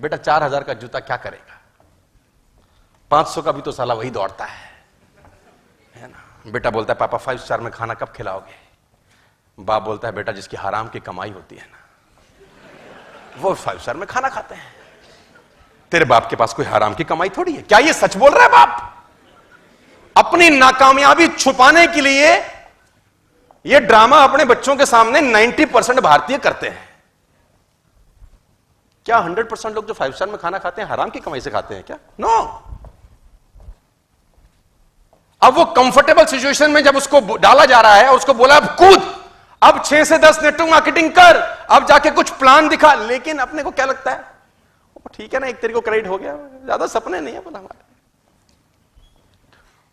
बेटा 4000 का जूता क्या करेगा, 500 का भी तो साला वही दौड़ता है ना। बेटा बोलता है पापा 5 स्टार में खाना कब खिलाओगे। बाप बोलता है बेटा जिसकी हराम की कमाई होती है ना वो 5 स्टार में खाना खाते हैं। तेरे बाप के पास कोई हराम की कमाई थोड़ी है। क्या ये सच बोल रहा है बाप? अपनी नाकामयाबी छुपाने के लिए ये ड्रामा अपने बच्चों के सामने 90% भारतीय करते हैं। क्या 100% लोग जो 5 स्टार में खाना खाते हैं हराम की कमाई से खाते हैं क्या? नो। अब वो कंफर्टेबल सिचुएशन में जब उसको डाला जा रहा है, उसको बोला अब कूद, अब 6 से 10 नेटवर्क मार्केटिंग कर, अब जाके कुछ प्लान दिखा। लेकिन अपने को क्या लगता है, ठीक है ना, एक तरीके को क्रेडिट हो गया, ज्यादा सपने नहीं है बोला हमारे।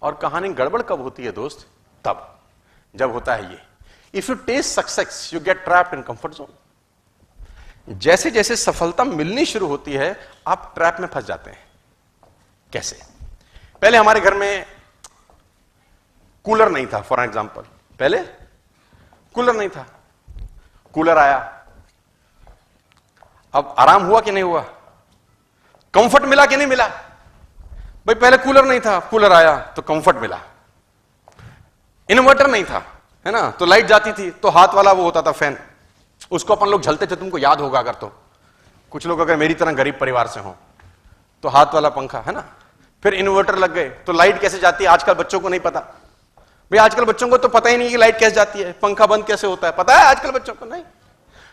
और कहानी गड़बड़ कब होती है दोस्त? तब जब होता है ये, if you taste success you get trapped in comfort zone. जैसे जैसे सफलता मिलनी शुरू होती है आप ट्रैप में फंस जाते हैं। कैसे? पहले हमारे घर में कूलर नहीं था, फॉर एग्जाम्पल, पहले कूलर नहीं था, कूलर आया, अब आराम हुआ कि नहीं हुआ, कंफर्ट मिला कि नहीं मिला? भाई पहले कूलर नहीं था, कूलर आया तो कंफर्ट मिला। इन्वर्टर नहीं था, है ना, तो लाइट जाती थी तो हाथ वाला वो होता था फैन, उसको अपन लोग झलते थे, तुमको याद होगा अगर तो, कुछ लोग अगर मेरी तरह गरीब परिवार से हो तो हाथ वाला पंखा, है ना। फिर इन्वर्टर लग गए तो लाइट कैसे जाती है आजकल बच्चों को नहीं पता। भाई आजकल बच्चों को तो पता ही नहीं कि लाइट कैसे जाती है, पंखा बंद कैसे होता है, पता है आजकल बच्चों को? नहीं।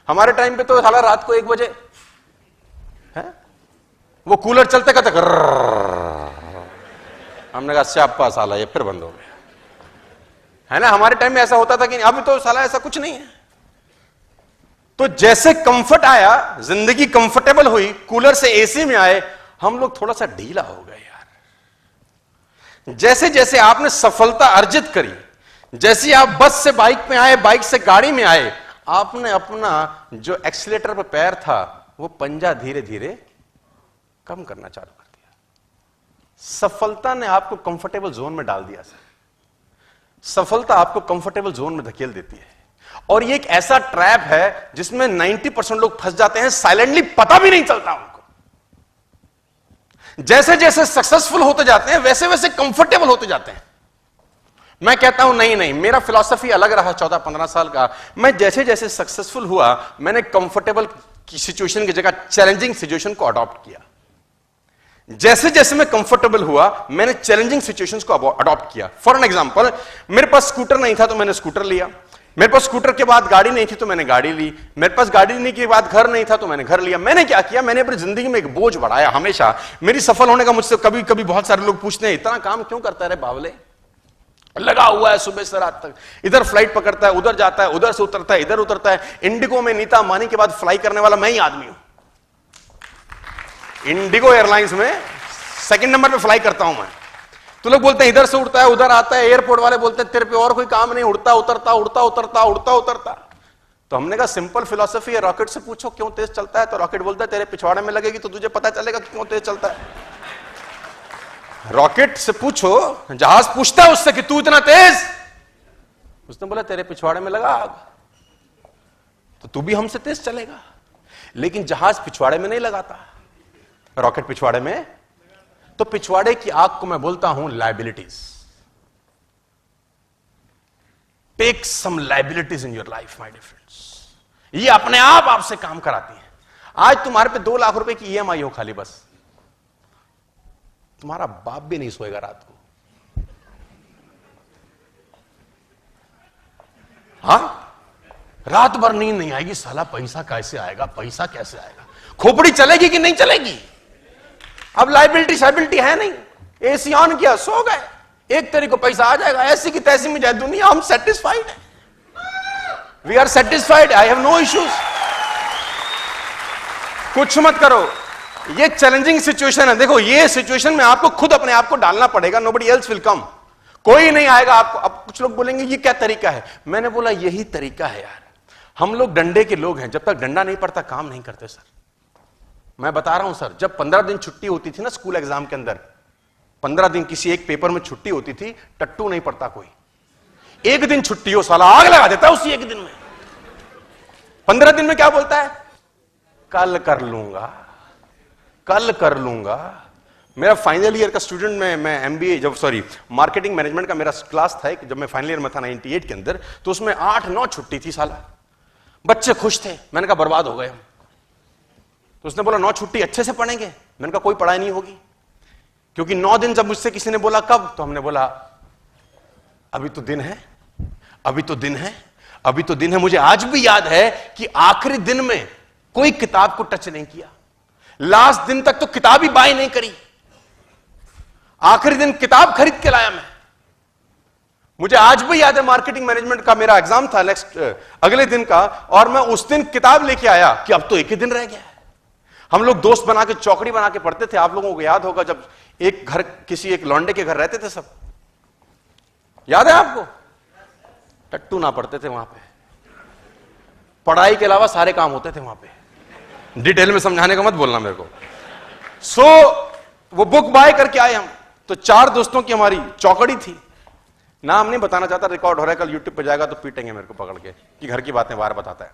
हमारे टाइम पे तो साला रात को 1 बजे है वो कूलर चलते कहते, हमने कहा स्यापा साला ये फिर बंद हो गया, है ना। हमारे टाइम में ऐसा होता था कि अब तो साला ऐसा कुछ नहीं है। तो जैसे कंफर्ट आया, जिंदगी कंफर्टेबल हुई, कूलर से एसी में आए, हम लोग थोड़ा सा ढीला हो गए यार। जैसे जैसे आपने सफलता अर्जित करी, जैसे आप बस से बाइक में आए, बाइक से गाड़ी में आए, आपने अपना जो एक्सीलेटर पर पैर था वो पंजा धीरे धीरे कम करना चालू कर दिया। सफलता ने आपको कंफर्टेबल जोन में डाल दिया सर। सफलता आपको कंफर्टेबल जोन में धकेल देती है और ये एक ऐसा ट्रैप है जिसमें 90% लोग फंस जाते हैं, साइलेंटली पता भी नहीं चलता उनको। जैसे जैसे सक्सेसफुल होते जाते हैं वैसे वैसे कंफर्टेबल होते जाते हैं। मैं कहता हूं नहीं नहीं, मेरा फिलॉसफी अलग रहा 14-15 साल का। मैं जैसे जैसे सक्सेसफुल हुआ मैंने कंफर्टेबल की सिचुएशन की जगह चैलेंजिंग सिचुएशन को अडॉप्ट किया। जैसे जैसे मैं कंफर्टेबल हुआ मैंने चैलेंजिंग सिचुएशंस को अडॉप्ट किया। फॉर एन एग्जांपल, मेरे पास स्कूटर नहीं था तो मैंने स्कूटर लिया, मेरे पास स्कूटर के बाद गाड़ी नहीं थी तो मैंने गाड़ी ली, मेरे पास गाड़ी लेने के बाद घर नहीं था तो मैंने घर लिया। मैंने क्या किया, मैंने अपनी जिंदगी में एक बोझ बढ़ाया। हमेशा मेरी सफल होने का मुझसे कभी कभी बहुत सारे लोग पूछते हैं इतना काम क्यों करता है रे बावले, लगा हुआ है सुबह से रात तक, इधर फ्लाइट पकड़ता है, उधर जाता है, उधर से उतरता है, इधर उतरता है। इंडिगो में नीता अंबानी के बाद फ्लाई करने वाला मैं ही आदमी हूं। इंडिगो एयरलाइंस में 2nd नंबर पे फ्लाई करता हूं मैं। तो लोग बोलते हैं इधर से उड़ता है उधर आता है, एयरपोर्ट वाले बोलते हैं तेरे पे और कोई काम नहीं, उड़ता उतरता उड़ता उतरता उड़ता उतरता। तो हमने कहा सिंपल फिलॉसफी है, रॉकेट से पूछो क्यों तेज चलता है, तो रॉकेट बोलता है तेरे पिछवाड़े में लगेगी तो तुझे पता चलेगा क्यों तेज चलता है। रॉकेट से पूछो, जहाज पूछता है उससे कि तू इतना तेज, उसने बोला तेरे पिछवाड़े में लगा आग, तो तू भी हमसे तेज चलेगा। लेकिन जहाज पिछवाड़े में नहीं लगाता, रॉकेट पिछवाड़े में। तो पिछवाड़े की आग को मैं बोलता हूं liabilities. Take some liabilities in your life my dear friends. ये अपने आप आपसे काम कराती है। आज तुम्हारे पे 2 लाख रुपए की ईएमआई हो खाली, बस तुम्हारा बाप भी नहीं सोएगा रात को। हाँ, रात भर नींद नहीं आएगी, साला पैसा कैसे आएगा, पैसा कैसे आएगा, खोपड़ी चलेगी कि नहीं चलेगी। अब लाइबिलिटी शाइबिलिटी है नहीं, एसी ऑन किया सो गए, एक तरीके को पैसा आ जाएगा, ऐसी की तैसी में जाए दुनिया, हम सेटिस्फाइड है, we are satisfied, I have no issues. कुछ मत करो, ये चैलेंजिंग सिचुएशन है। देखो ये सिचुएशन में आपको खुद अपने आप को डालना पड़ेगा, नोबडी एल्स विल कम, कोई नहीं आएगा आपको। अब कुछ लोग बोलेंगे ये क्या तरीका है, मैंने बोला यही तरीका है यार। हम लोग डंडे के लोग हैं, जब तक डंडा नहीं पड़ता काम नहीं करते सर। मैं बता रहा हूं सर, जब 15 दिन छुट्टी होती थी ना स्कूल एग्जाम के अंदर, 15 दिन किसी एक पेपर में छुट्टी होती थी, टट्टू नहीं पड़ता कोई। एक दिन छुट्टी हो साला आग लगा देता है उसी एक दिन में। 15 दिन में क्या बोलता है, कल कर लूंगा, कल कर लूंगा। मेरा फाइनल ईयर का स्टूडेंट मैं एमबीए जब मार्केटिंग मैनेजमेंट का मेरा क्लास था जब मैं फाइनल ईयर में था 98 के अंदर, तो उसमें 8-9 छुट्टी थी साला। बच्चे खुश थे। मैंने कहा बर्बाद हो गए हम। तो उसने बोला 9 छुट्टी अच्छे से पढ़ेंगे। मैंने कहा कोई पढ़ाई नहीं होगी, क्योंकि 9 दिन जब मुझसे किसी ने बोला कब, तो हमने बोला अभी तो दिन है, अभी तो दिन है, अभी तो दिन है। मुझे आज भी याद है कि आखिरी दिन में कोई किताब को टच नहीं किया। लास्ट दिन तक तो किताब ही बाय नहीं करी। आखिरी दिन किताब खरीद के लाया मैं। मुझे आज भी याद है मार्केटिंग मैनेजमेंट का मेरा एग्जाम था नेक्स्ट अगले दिन का, और मैं उस दिन किताब लेके आया कि अब तो एक ही दिन रह गया है। हम लोग दोस्त बना के चौकड़ी बना के पढ़ते थे। आप लोगों को याद होगा जब एक घर किसी एक लौंडे के घर रहते थे सब, याद है आपको? टट्टू ना पढ़ते थे वहां पे, पढ़ाई के अलावा सारे काम होते थे वहां पे। डिटेल में समझाने का मत बोलना मेरे को। वो बुक बाय करके आए हम। तो 4 दोस्तों की हमारी चौकड़ी थी। नाम नहीं बताना चाहता, रिकॉर्ड हो रहा है, कल यूट्यूब पे जाएगा तो पीटेंगे मेरे को पकड़ के कि घर की बातें बाहर बताता है।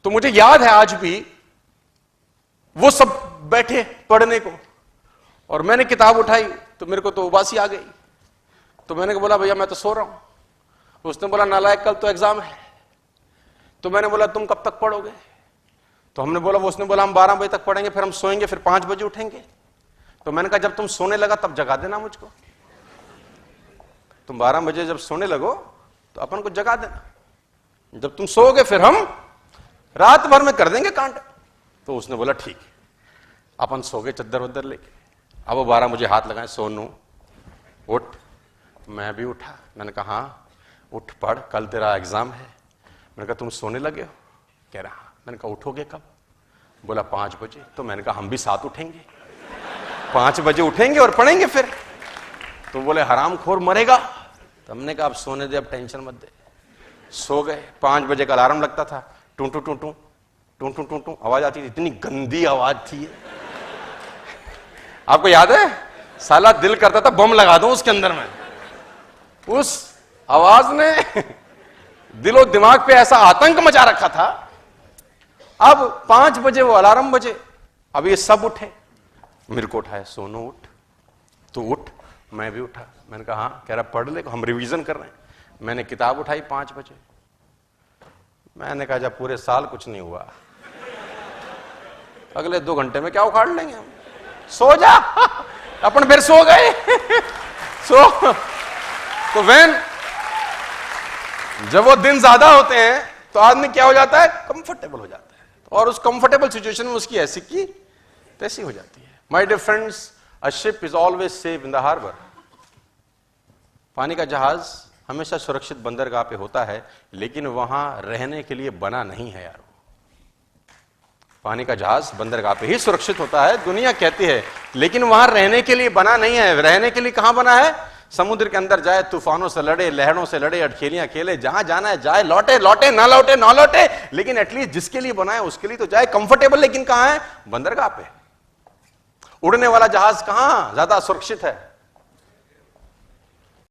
तो मुझे याद है आज भी, वो सब बैठे पढ़ने को, और मैंने किताब उठाई तो मेरे को तो उबासी आ गई। तो मैंने बोला भैया मैं तो सो रहा हूं। उसने बोला नालायक कल तो एग्जाम है। तो मैंने बोला तुम कब तक पढ़ोगे? तो हमने बोला, उसने बोला हम 12 बजे तक पढ़ेंगे, फिर हम सोएंगे, फिर 5 बजे उठेंगे। तो मैंने कहा जब तुम सोने लगा तब जगा देना मुझको। तुम 12 बजे जब सोने लगो तो अपन को जगा देना, जब तुम सोओगे फिर हम रात भर में कर देंगे कांड। तो उसने बोला ठीक। अपन सो गए चद्दर वद्दर लेके। अब वो 12 मुझे हाथ लगाए, सोनू उठ। मैं भी उठा। मैंने कहा हाँ उठ पढ़, कल तेरा एग्जाम है। मैंने कहा तुम सोने लगे हो? कह रहा हाँ। मैंने कहा उठोगे कब? बोला 5 बजे। तो मैंने कहा हम भी साथ उठेंगे, 5 बजे उठेंगे और पढ़ेंगे फिर। तो बोले हरामखोर मरेगा। तो हमने कहा अब सोने दे, अब टेंशन मत दे। सो गए। 5 बजे का अलार्म लगता था, टू टू टू टू टू टू टू टू आवाज आती थी। इतनी गंदी आवाज थी। आपको याद है? साला दिल करता था बम लगा दूं उसके अंदर में। उस आवाज ने दिलो दिमाग पे ऐसा आतंक मचा रखा था। अब 5 बजे वो अलार्म बजे। अब ये सब उठे, मेरे को उठाया, सोनू उठ, तू उठ। मैं भी उठा। मैंने कहा हाँ। कह रहा पढ़ ले, हम रिवीजन कर रहे हैं। मैंने किताब उठाई 5 बजे। मैंने कहा जब पूरे साल कुछ नहीं हुआ, अगले 2 घंटे में क्या उखाड़ लेंगे हम। सो जा। अपन फिर सो गए। तो जब वो दिन ज्यादा होते हैं तो आदमी क्या हो जाता है? कंफर्टेबल हो जाता है, और उस कंफर्टेबल सिचुएशन में उसकी ऐसी की तैसी हो जाती है। My dear friends, a ship is always safe in the harbour. पानी का जहाज हमेशा सुरक्षित बंदरगाह पे होता है, लेकिन वहां रहने के लिए बना नहीं है यार। पानी का जहाज बंदरगाह पे ही सुरक्षित होता है, दुनिया कहती है, लेकिन वहां रहने के लिए बना नहीं है। रहने के लिए कहां बना है? समुद्र के अंदर जाए, तूफानों से लड़े, लहरों से लड़े, अटखेलियां खेले, जहां जाना है जाए, लौटे लौटे ना लौटे ना लौटे, लेकिन एटलीस्ट जिसके लिए बना है उसके लिए तो जाए। कंफर्टेबल लेकिन कहां है? बंदरगाह पे। उड़ने वाला जहाज कहां ज्यादा सुरक्षित है?